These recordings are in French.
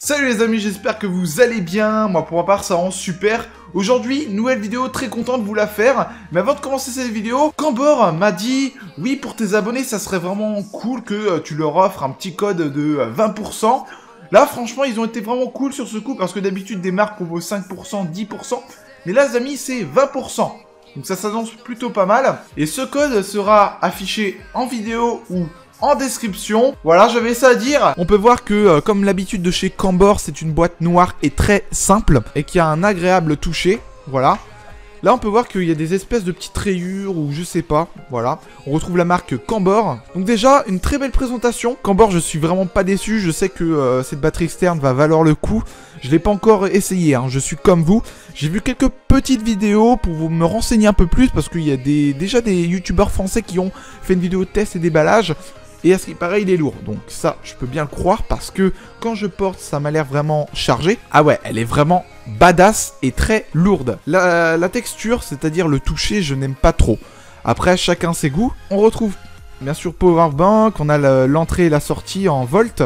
Salut les amis, j'espère que vous allez bien. Moi pour ma part ça rend super. Aujourd'hui, nouvelle vidéo, très content de vous la faire. Mais avant de commencer cette vidéo, Cambor m'a dit oui, pour tes abonnés ça serait vraiment cool que tu leur offres un petit code de 20%. Là franchement ils ont été vraiment cool sur ce coup parce que d'habitude des marques proposent 5%, 10%. Mais là les amis c'est 20%. Donc ça s'annonce plutôt pas mal. Et ce code sera affiché en vidéo ou en description. Voilà, j'avais ça à dire. On peut voir que, comme l'habitude de chez Cambor, c'est une boîte noire et très simple et qui a un agréable toucher. Voilà. Là, on peut voir qu'il y a des espèces de petites rayures ou je sais pas. Voilà. On retrouve la marque Cambor. Donc déjà, une très belle présentation. Cambor, je suis vraiment pas déçu. Je sais que cette batterie externe va valoir le coup. Je l'ai pas encore essayé, hein. Je suis comme vous. J'ai vu quelques petites vidéos pour me renseigner un peu plus parce qu'il y a déjà des youtubeurs français qui ont fait une vidéo de test et déballage. Et à ce qui paraît, il est lourd. Donc ça, je peux bien le croire parce que quand je porte, ça m'a l'air vraiment chargé. Ah ouais, elle est vraiment badass et très lourde. La texture, c'est-à-dire le toucher, je n'aime pas trop. Après, chacun ses goûts. On retrouve bien sûr Powerbank, on a l'entrée et la sortie en volt.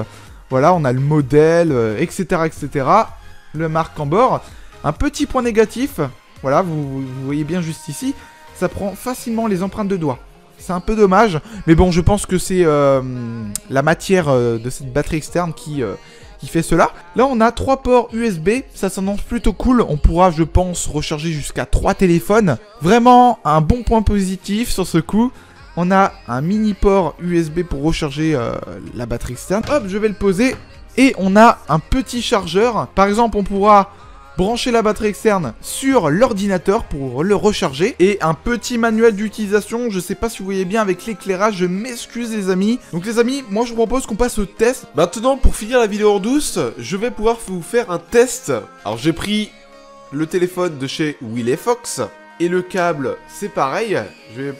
Voilà, on a le modèle, etc., etc. Le marque Cambor. Un petit point négatif, voilà, vous voyez bien juste ici, ça prend facilement les empreintes de doigts. C'est un peu dommage, mais bon, je pense que c'est la matière de cette batterie externe qui fait cela. Là, on a 3 ports USB, ça s'annonce plutôt cool. On pourra, je pense, recharger jusqu'à 3 téléphones. Vraiment, un bon point positif sur ce coup. On a un mini port USB pour recharger la batterie externe. Hop, je vais le poser. Et on a un petit chargeur. Par exemple, on pourra brancher la batterie externe sur l'ordinateur pour le recharger. Et un petit manuel d'utilisation, je sais pas si vous voyez bien avec l'éclairage, je m'excuse les amis. Donc les amis, moi je vous propose qu'on passe au test. Maintenant pour finir la vidéo en douce, je vais pouvoir vous faire un test. Alors j'ai pris le téléphone de chez WillFox. Et le câble, c'est pareil.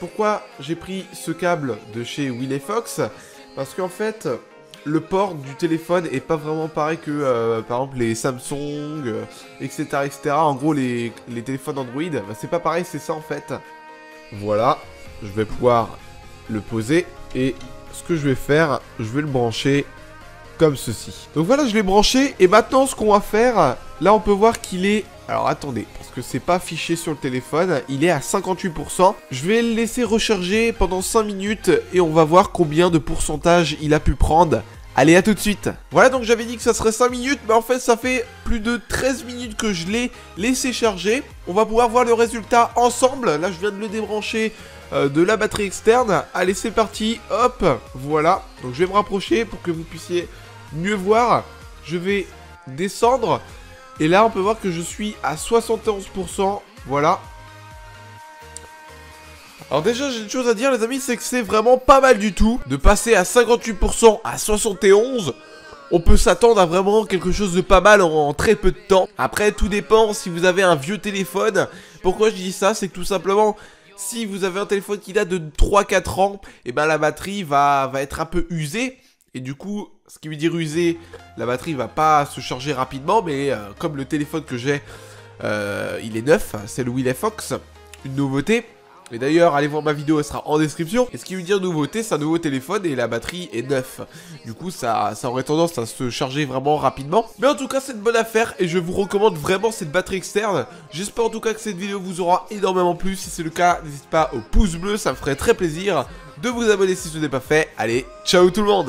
Pourquoi j'ai pris ce câble de chez WillFox? Parce qu'en fait, le port du téléphone est pas vraiment pareil que, par exemple, les Samsung, etc., etc. En gros, les téléphones Android, bah, c'est pas pareil, c'est ça en fait. Voilà, je vais pouvoir le poser. Et ce que je vais faire, je vais le brancher comme ceci. Donc voilà, je l'ai branché. Et maintenant, ce qu'on va faire, là, on peut voir qu'il est... Alors attendez, parce que c'est pas affiché sur le téléphone, il est à 58%. Je vais le laisser recharger pendant 5 minutes et on va voir combien de pourcentage il a pu prendre. Allez, à tout de suite. Voilà, donc j'avais dit que ça serait 5 minutes, mais en fait ça fait plus de 13 minutes que je l'ai laissé charger. On va pouvoir voir le résultat ensemble. Là, je viens de le débrancher de la batterie externe. Allez, c'est parti, hop, voilà. Donc je vais me rapprocher pour que vous puissiez mieux voir. Je vais descendre. Et là, on peut voir que je suis à 71%, voilà. Alors déjà, j'ai une chose à dire, les amis, c'est que c'est vraiment pas mal du tout. De passer à 58% à 71%, on peut s'attendre à vraiment quelque chose de pas mal en très peu de temps. Après, tout dépend si vous avez un vieux téléphone. Pourquoi je dis ça? C'est que tout simplement, si vous avez un téléphone qui date de 3-4 ans, et ben la batterie va être un peu usée. Et du coup, ce qui veut dire usé, la batterie va pas se charger rapidement, mais comme le téléphone que j'ai, il est neuf, c'est le WillFox, une nouveauté. Et d'ailleurs, allez voir ma vidéo, elle sera en description. Et ce qui veut dire nouveauté, c'est un nouveau téléphone et la batterie est neuf. Du coup, ça aurait tendance à se charger vraiment rapidement. Mais en tout cas, c'est une bonne affaire et je vous recommande vraiment cette batterie externe. J'espère en tout cas que cette vidéo vous aura énormément plu. Si c'est le cas, n'hésitez pas au pouce bleu, ça me ferait très plaisir de vous abonner si ce n'est pas fait. Allez, ciao tout le monde!